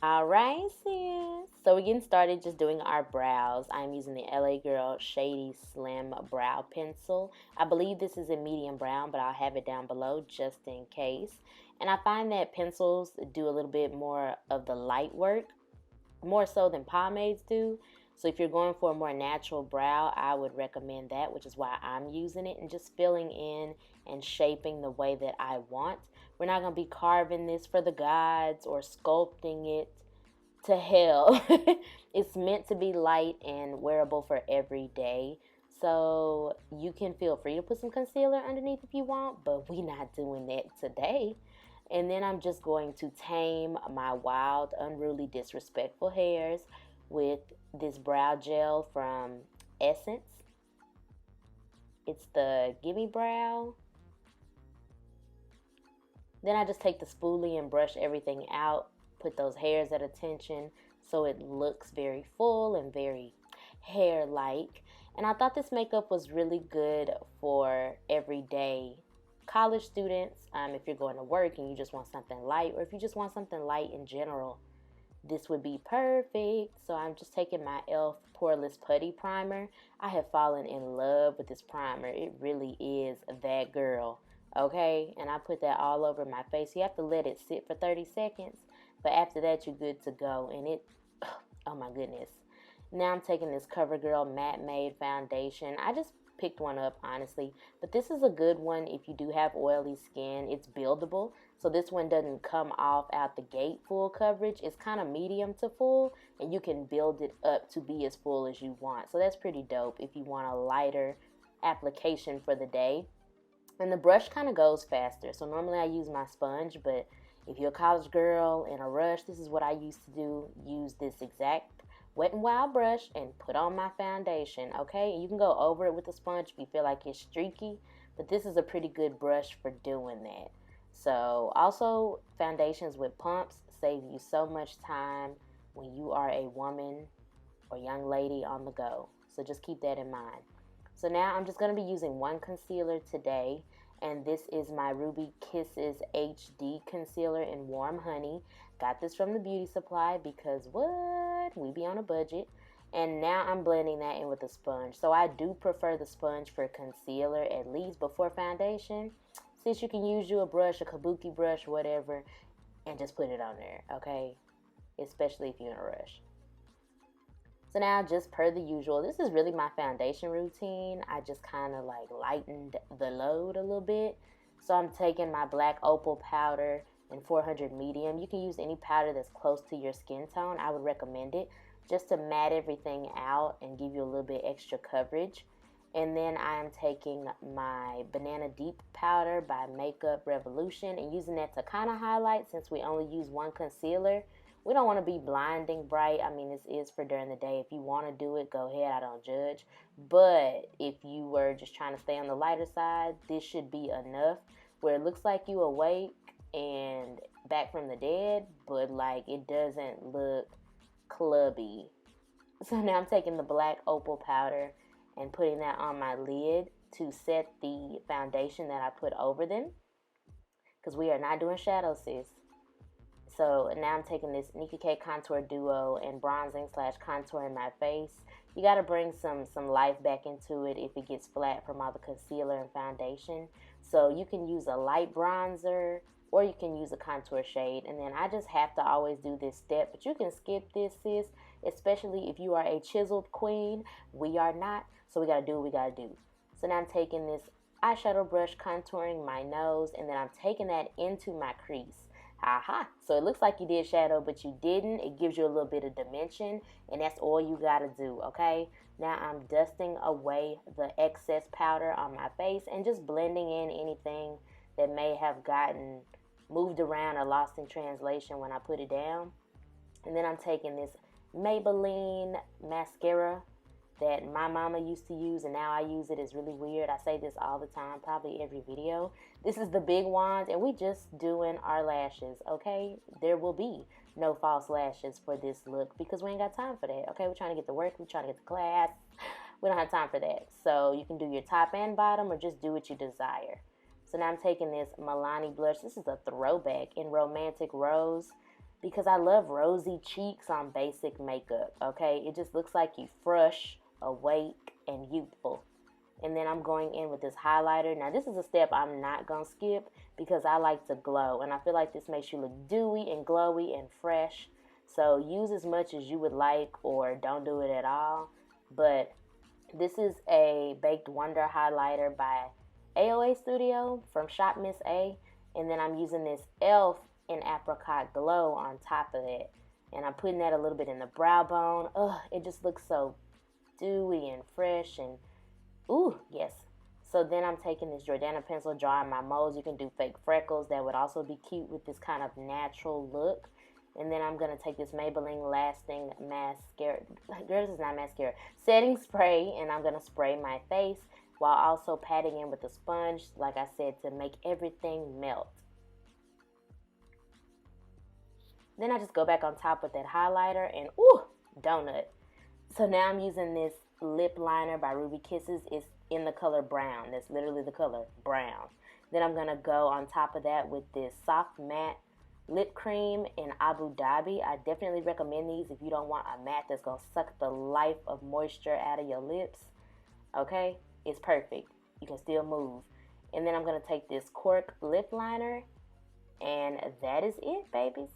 Alright, sis. So we're getting started just doing our brows. I'm using the LA Girl Shady Slim Brow Pencil. I believe this is a medium brown, but I'll have it down below just in case. And I find that pencils do a little bit more of the light work, more so than pomades do. So if you're going for a more natural brow, I would recommend that, which is why I'm using it and just filling in and shaping the way that I want. We're not going to be carving this for the gods or sculpting it to hell. It's meant to be light and wearable for every day. So you can feel free to put some concealer underneath if you want, but we're not doing that today. And then I'm just going to tame my wild, unruly, disrespectful hairs with this brow gel from Essence. It's the Gimme Brow. Then I just take the spoolie and brush everything out, put those hairs at attention so it looks very full and very hair-like. And I thought this makeup was really good for everyday college students, if you're going to work and you just want something light, or if you just want something light in general, this would be perfect. So I'm just taking my e.l.f. poreless putty primer. I have fallen in love with this primer. It really is that girl, okay? And I put that all over my face. You have to let it sit for 30 seconds, but after that you're good to go. And it, oh my goodness. Now I'm taking this Covergirl Matte Made Foundation. I just picked one up, honestly, but this is a good one if you do have oily skin. It's buildable, so this one doesn't come off out the gate full coverage. It's kind of medium to full, and you can build it up to be as full as you want. So that's pretty dope if you want a lighter application for the day. And the brush kind of goes faster, so normally I use my sponge, but if you're a college girl in a rush, this is what I used to do. Use this exact Wet n Wild brush and put on my foundation, okay? And you can go over it with a sponge if you feel like it's streaky, but this is a pretty good brush for doing that. So also, foundations with pumps save you so much time when you are a woman or young lady on the go. So just keep that in mind. So now I'm just going to be using one concealer today, and this is my Ruby Kisses HD Concealer in Warm Honey. Got this from the beauty supply because what? We be on a budget. And now I'm blending that in with a sponge. So I do prefer the sponge for concealer at least before foundation. Since you can use you a brush, a kabuki brush, whatever, and just put it on there, okay? Especially if you're in a rush. So now, just per the usual, this is really my foundation routine. I just kind of like lightened the load a little bit. So I'm taking my black Opal powder in 400 medium. You can use any powder that's close to your skin tone. I would recommend it just to matte everything out and give you a little bit extra coverage. And then I am taking my Banana Deep powder by Makeup Revolution and using that to kind of highlight, since we only use one concealer. We don't want to be blinding bright. I mean, this is for during the day. If you want to do it, go ahead. I don't judge. But if you were just trying to stay on the lighter side, this should be enough where it looks like you awake and back from the dead, but like it doesn't look clubby. So now I'm taking the black Opal powder and putting that on my lid to set the foundation that I put over them, because we are not doing shadows, sis. So now I'm taking this Nicka K Contour Duo and bronzing slash contouring my face. You got to bring some life back into it if it gets flat from all the concealer and foundation. So you can use a light bronzer or you can use a contour shade. And then I just have to always do this step, but you can skip this, sis, especially if you are a chiseled queen. We are not, so we got to do what we got to do. So now I'm taking this eyeshadow brush, contouring my nose, and then I'm taking that into my crease. Aha. So it looks like you did shadow, but you didn't. It gives you a little bit of dimension, and that's all you got to do, okay? Now I'm dusting away the excess powder on my face and just blending in anything that may have gotten moved around or lost in translation when I put it down. And then I'm taking this Maybelline mascara that my mama used to use and now I use it. Is really weird. I say this all the time, probably every video. This is the big wand, and we just doing our lashes, okay? There will be no false lashes for this look because we ain't got time for that, okay? We're trying to get to work. We're trying to get to class. We don't have time for that. So you can do your top and bottom or just do what you desire. So now I'm taking this Milani blush. This is a throwback in Romantic Rose. because I love rosy cheeks on basic makeup, okay? It just looks like you fresh, awake, and youthful. And then I'm going in with this highlighter. Now, this is a step I'm not going to skip because I like to glow. And I feel like this makes you look dewy and glowy and fresh. So use as much as you would like or don't do it at all. But this is a Baked Wonder highlighter by AOA Studio from Shop Miss A. And then I'm using this e.l.f. in Apricot Glow on top of it. And I'm putting that a little bit in the brow bone. Ugh, it just looks so dewy and fresh and ooh, yes. So then I'm taking this Jordana pencil, drawing my moles. You can do fake freckles. That would also be cute with this kind of natural look. And then I'm going to take this Maybelline Lasting Mascara. Girl, this is not mascara. Setting spray. And I'm going to spray my face while also patting in with a sponge, like I said, to make everything melt. Then I just go back on top with that highlighter and ooh, donut. So now I'm using this lip liner by Ruby Kisses. It's in the color brown. That's literally the color brown. Then I'm going to go on top of that with this soft matte lip cream in Abu Dhabi. I definitely recommend these if you don't want a matte that's going to suck the life of moisture out of your lips. Okay? It's perfect. You can still move. And then I'm going to take this Cork lip liner. And that is it, babies.